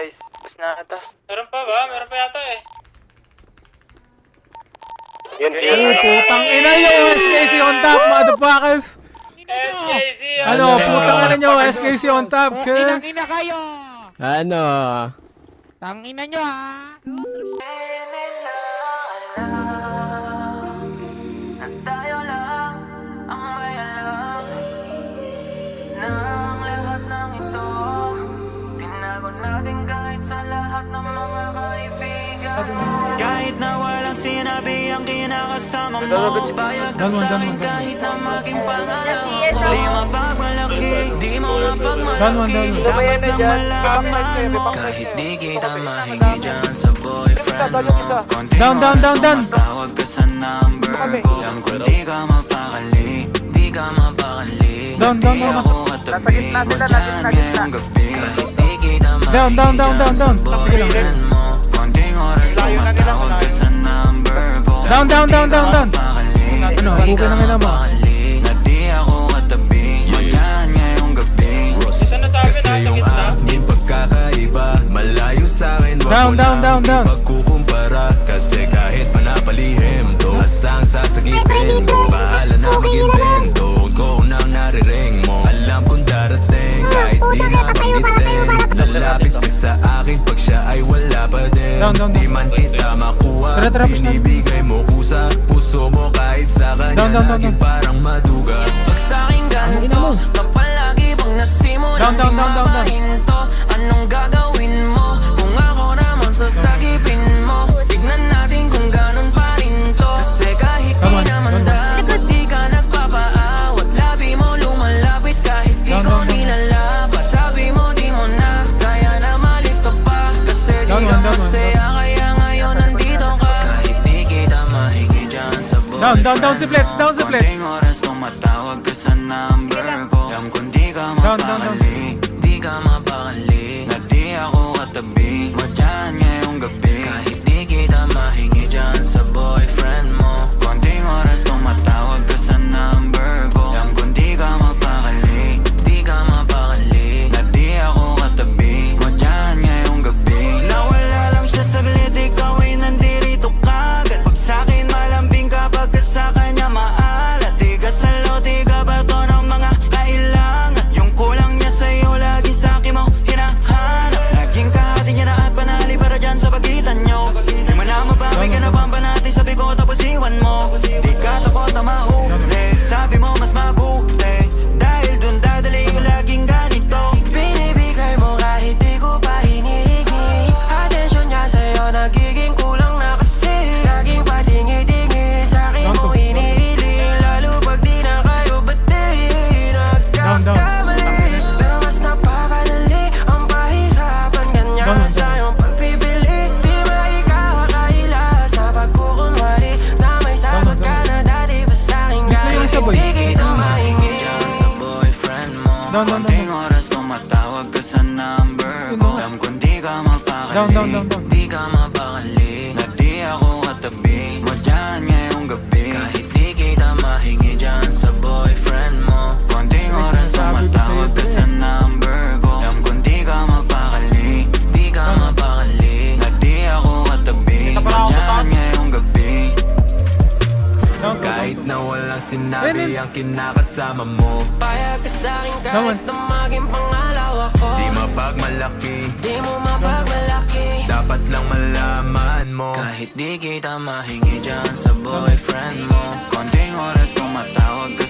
Guys, bus na ata. Meron pa ba? Meron pa yata eh. Yun, Putang ina nyo, SKC on top, motherfuckers! SKC! Ano, putang ina nyo, SKC on top, cuz! Inang-ina kayo! Ano? Tangina nyo ha! Tayo lang ang may alam ng lahat ng ito. Tinago natin kahit sa lahat ng mga kaibigan. Kahit na walang sinabi ang kinakasama mo, payag ka sa'kin kahit na maging pangalawa ko. Di mapagmalaki, di mo mapagmalaki, dapat na malaman mo. Kahit di kita mahingi dyan sa boyfriend mo, Down. tawag ka sa number ko. Alam ko di ka mapakali, di ka mapakali. Down. Di ako katabi mo dyan ngayong gabi. Kahit di kita Down. mahingi dyan sa boyfriend mo, konting oras lang matawag ka sa number ko. Down. Ano, buka na nila mo. Na di ako katabi mo dyan ngayong gabi. Kasi yung aming pagkakaiba malayo sa'kin, wag mo Down. pagkukumpara. Kasi kahit panapalihim to, asang sasagipin ko, bahala na mag-invento. Huwag ko nang nariring mo, alam kong darating kahit di na magitin. Lalapit ka sa akin pag siya ay wala pa din. Down. Di man kita makuha, Tara, push na. binibigay mo kusa puso mo kahit sa kanya Down. naging parang maduga. Pag sa'king ganito, kapag lagi bang nasimulan di mapahinto, anong gagawin mo kung ako naman sasagipin mo? Tignan natin kung ganon pa rin to. Kasi kahit di naman dapat di ka nagpapaawat, labi mo lumalapit kahit di ko nilalaba. Sabi mo di mo na kaya na malito pa, kasi di ka masaya kaya ngayon nandito ka. Kahit di kita mahingi dyan sa boyfriend Down si Flets. konting oras tumatawag ka sa number ko. Alam kung di ka mapakali, di ka mapakali, na di ako katabi mo dyan ngayong gabi. Kahit di kita mahingi dyan sa boyfriend mo, konting oras tumatawag ka sa number ko. Alam kung di ka mapakali, di ka mapakali, na di ako katabi mo dyan ngayong gabi. Nawala lang siya saglit, ikaw ay nandirito kagad. Pag sa'kin malambing kapag ka sa kanya maalat, di ka salo, di ka bato ng mga kailangan. Yung kulang niya sa'yo lagi sa'kin mo hinahanap. Naging kahati niya na at panali para dyan sa pagitan nyo. Di mo na mapapigyan na pampa natin, sabi ko tapos iwan mo. Di ka takot na mahuli, sabi mo mas mabuti, dahil dun dadali ko laging ganito. Binibigay mo kahit di ko pa hinihingi, atensyon niya sa'yo nagiging kulang na kasi. Laging patingi-tingi sa'kin mo hinihiling, lalo pag di na kayo bati. Nagkakamali, pero mas napapadali ang pahirapan kanya sa iyong pagpipili. Di maikakaila sa pagkukunwari na may sagot ka na dati pa sa'kin. Kahit hindi kita mahingi dyan sa boyfriend mo, konting oras tumatawag ka sa number ko. Alam kung di ka mapakali, di ka mapakali, na di ako katabi mo dyan ngayong gabi. Kahit di kita mahingi dyan sa boyfriend mo, konting oras tumatawag ka sa number ko. Alam kung di ka mapakali, di ka mapakali, na di ako katabi mo dyan ngayong gabi. Kahit na walang sinabi ang kinakasama mo, Payag ka sa'kin kahit na maging pangalawa ko. di mapagmalaki, Di mo mapagmalaki, dapat lang malaman mo. kahit di kita mahingi dyan sa boyfriend mo, konting oras tumatawag ka